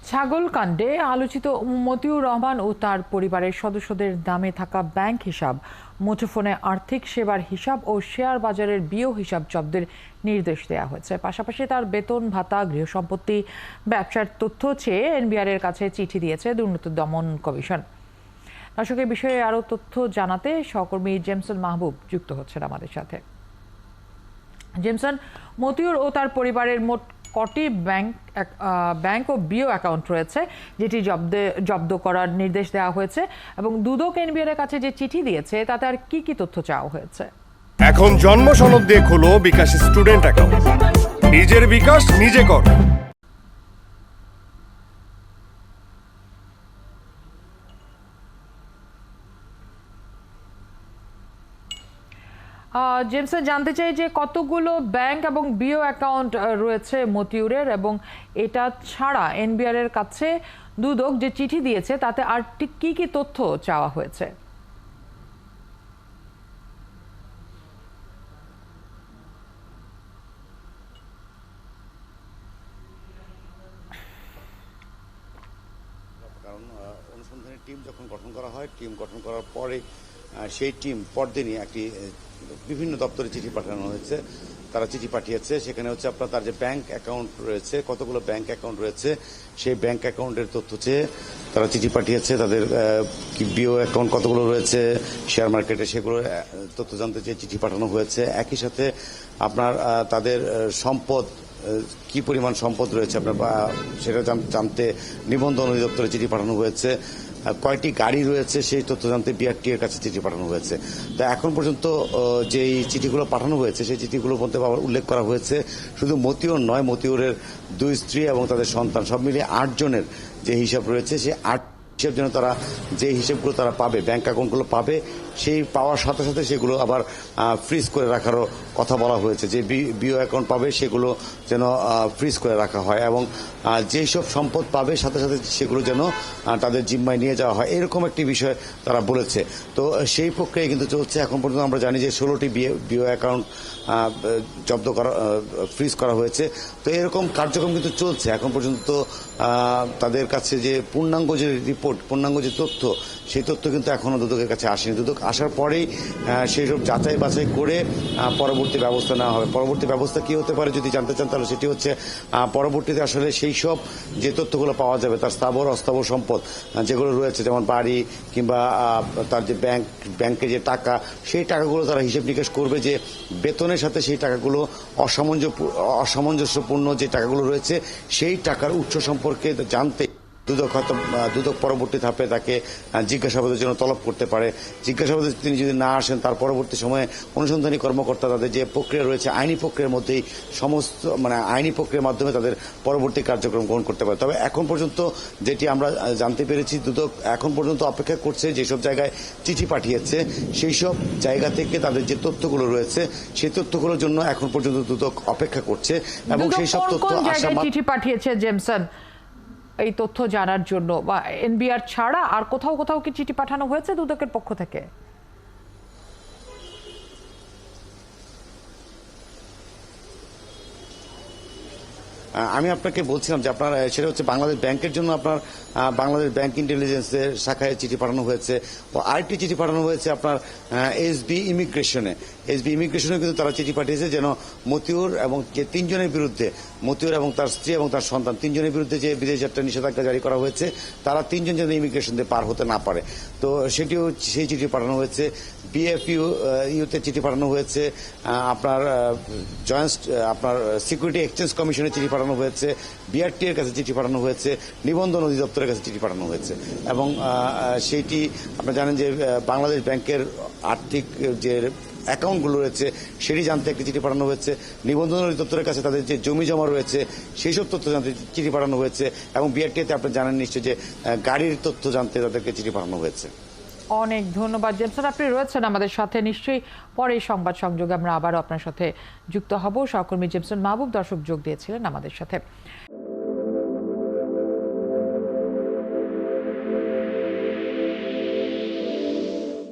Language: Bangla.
ছাগলকাণ্ডে আলোচিত মতিউর রহমান ও তার পরিবারের সদস্যদের নামে থাকা ব্যাংক হিসাব, মুঠোফোনে আর্থিক সেবার হিসাব ও শেয়ার বাজারের বিও হিসাব জব্দের নির্দেশ দেওয়া হয়েছে। পাশাপাশি তার বেতন ভাতা, গৃহসম্পত্তি, ব্যবসার তথ্য চেয়ে এনবিআর এর কাছে চিঠি দিয়েছে দুর্নীতি দমন কমিশন। দর্শক, এই বিষয়ে আরও তথ্য জানাতে সহকর্মী জেমসন মাহবুব যুক্ত হচ্ছেন আমাদের সাথে। জেমসন, মতিউর ও তার পরিবারের মোট কটি ব্যাংক ও বিও অ্যাকাউন্ট রয়েছে যেটি জব্দ করার নির্দেশ দেওয়া হয়েছে, এবং দুদক এনবিআর এর কাছে যে চিঠি দিয়েছে তাতে আর কি কি তথ্য চাওয়া হয়েছে? এখন জন্ম সনদ দিয়ে খোলো বিকাশ স্টুডেন্ট অ্যাকাউন্ট। নিজের বিকাশ নিজে কর। জেমসন, জানতে চাই যে কতগুলো ব্যাংক এবং বিও অ্যাকাউন্ট রয়েছে মতিউরের, এবং এটা ছাড়া এনবিআর এর কাছে দুদক যে চিঠি দিয়েছে তাতে আর কি কি তথ্য চাওয়া হয়েছে? কারণ অনুসন্ধানী টিম যখন গঠন করা হয়, টিম গঠন করার পরে সেই টিম পরদিনই একটি বিভিন্ন দপ্তরে চিঠি পাঠানো হয়েছে। তারা চিঠি পাঠিয়েছে, সেখানে হচ্ছে আপনার তার যে ব্যাংক অ্যাকাউন্ট রয়েছে, কতগুলো ব্যাংক অ্যাকাউন্ট রয়েছে সেই ব্যাংক অ্যাকাউন্টের তথ্য চেয়ে তারা চিঠি পাঠিয়েছে। তাদের বিও অ্যাকাউন্ট কতগুলো রয়েছে শেয়ার মার্কেটে সেগুলো তথ্য জানতে চেয়ে চিঠি পাঠানো হয়েছে। একই সাথে আপনার তাদের সম্পদ কি পরিমাণ সম্পদ রয়েছে আপনার সেটা জানতে নিবন্ধন অধিদপ্তরে চিঠি পাঠানো হয়েছে। কয়টি গাড়ি রয়েছে সেই তথ্য জানতে বিআরটি এর কাছে চিঠি পাঠানো হয়েছে। তো এখন পর্যন্ত যেই চিঠিগুলো পাঠানো হয়েছে সেই চিঠিগুলোর মধ্যে আবার উল্লেখ করা হয়েছে শুধু মতিউর নয়, মতিউরের 2 স্ত্রী এবং তাদের সন্তান সব মিলিয়ে 8 জনের যে হিসাব রয়েছে সেই 8 হিসাব যেন তারা যে হিসেবগুলো তারা পাবে, ব্যাংক অ্যাকাউন্টগুলো পাবে, সেই পাওয়ার সাথে সাথে সেগুলো আবার ফ্রিজ করে রাখারও কথা বলা হয়েছে। যে বিও অ্যাকাউন্ট পাবে সেগুলো যেন ফ্রিজ করে রাখা হয়, এবং যেই সব সম্পদ পাবে সাথে সাথে সেগুলো যেন তাদের জিম্মায় নিয়ে যাওয়া হয়, এরকম একটি বিষয় তারা বলেছে। তো সেই প্রক্রিয়া কিন্তু চলছে। এখন পর্যন্ত আমরা জানি যে 16টি বিও অ্যাকাউন্ট জব্দ করা, ফ্রিজ করা হয়েছে। তো এরকম কার্যক্রম কিন্তু চলছে। এখন পর্যন্ত তাদের কাছে যে পূর্ণাঙ্গ যে রিপোর্ট, পূর্ণাঙ্গ যে তথ্য, সেই তথ্য কিন্তু এখনো দুদকের কাছে আসেনি। দুদক আসার পরেই সেই সব যাচাই বাছাই করে পরবর্তী ব্যবস্থা নেওয়া হবে। পরবর্তী ব্যবস্থা কি হতে পারে যদি জানতে চান, তাহলে সেটি হচ্ছে পরবর্তীতে আসলে সেই সব যে তথ্যগুলো পাওয়া যাবে, তার স্থাবর অস্থাবর সম্পদ যেগুলো রয়েছে, যেমন বাড়ি কিংবা তার যে ব্যাংকে যে টাকা, সেই টাকাগুলো তারা হিসেব নিকেশ করবে যে বেতনের সাথে সেই টাকাগুলো অসামঞ্জস্যপূর্ণ যে টাকাগুলো রয়েছে সেই টাকার উৎস সম্পর্কে জানতে দুদক পরবর্তী ধাপে তাকে জিজ্ঞাসাবাদের জন্য তলব করতে পারে। জিজ্ঞাসাবাদে তিনি যদি না আসেন, তার পরবর্তী সময়ে অনুসন্ধানী কর্মকর্তা তাদের যে প্রক্রিয়া রয়েছে আইনি প্রক্রিয়ার মধ্যেই সমস্ত আইনি প্রক্রিয়ার মাধ্যমে তাদের পরবর্তী কার্যক্রম গ্রহণ করতে পারে। তবে এখন পর্যন্ত যেটি আমরা জানতে পেরেছি, দুদক এখন পর্যন্ত অপেক্ষা করছে যেসব জায়গায় চিঠি পাঠিয়েছে সেই সব জায়গা থেকে তাদের যে তথ্যগুলো রয়েছে সেই তথ্যগুলোর জন্য এখন পর্যন্ত দুদক অপেক্ষা করছে, এবং সেই সব তথ্য চিঠি পাঠিয়েছে জেমসন এই তথ্য জানার জন্য, বা এনবিআর ছাড়া আর কোথাও কোথাও কি চিঠি পাঠানো হয়েছে দুদকের পক্ষ থেকে? আমি আপনাকে বলছিলাম যে আপনার সেটা হচ্ছে বাংলাদেশ ব্যাংকের জন্য আপনার বাংলাদেশ ব্যাংক ইন্টেলিজেন্সের শাখায় চিঠি পাঠানো হয়েছে। ও আরেকটি চিঠি পাঠানো হয়েছে আপনার এসবি ইমিগ্রেশনে কিন্তু তারা চিঠি পাঠিয়েছে যেন মতিউর এবং যে 3 জনের বিরুদ্ধে, মতিউর এবং তার স্ত্রী এবং তার সন্তান 3 জনের বিরুদ্ধে যে বিদেশ যাত্রা নিষেধাজ্ঞা জারি করা হয়েছে, তারা 3 জন যেন ইমিগ্রেশন দিয়ে পার হতে না পারে। তো সেটিও সেই চিঠি পাঠানো হয়েছে। বিএফইউতে চিঠি পাঠানো হয়েছে। আপনার জয়েন্ট আপনার সিকিউরিটি এক্সচেঞ্জ কমিশনের চিঠি পাঠানো হয়েছে। বিআরটি এর কাছে চিঠি পাঠানো হয়েছে। নিবন্ধন অধিদপ্তরের কাছে চিঠি পাঠানো হয়েছে, এবং সেইটি আপনারা জানেন যে বাংলাদেশ ব্যাংকের আর্থিক যে অ্যাকাউন্টগুলো রয়েছে সেটি জানতে একটি চিঠি পাঠানো হয়েছে। নিবন্ধন অধিদপ্তরের কাছে তাদের যে জমি জমা রয়েছে সেই সব তথ্য জানতে চিঠি পাঠানো হয়েছে, এবং বিআরটিতে আপনি জানেন নিশ্চয়ই যে গাড়ির তথ্য জানতে তাদেরকে চিঠি পাঠানো হয়েছে। অনেক ধন্যবাদ জেমসন, আপনি রয়েছেন আমাদের সাথে। নিশ্চয়ই পরে সংবাদ সংযোগে আমরা আবারও আপনার সাথে যুক্ত হব। সহকর্মী জেমসন মাহবুব দর্শক যোগ দিয়েছিলেন আমাদের সাথে।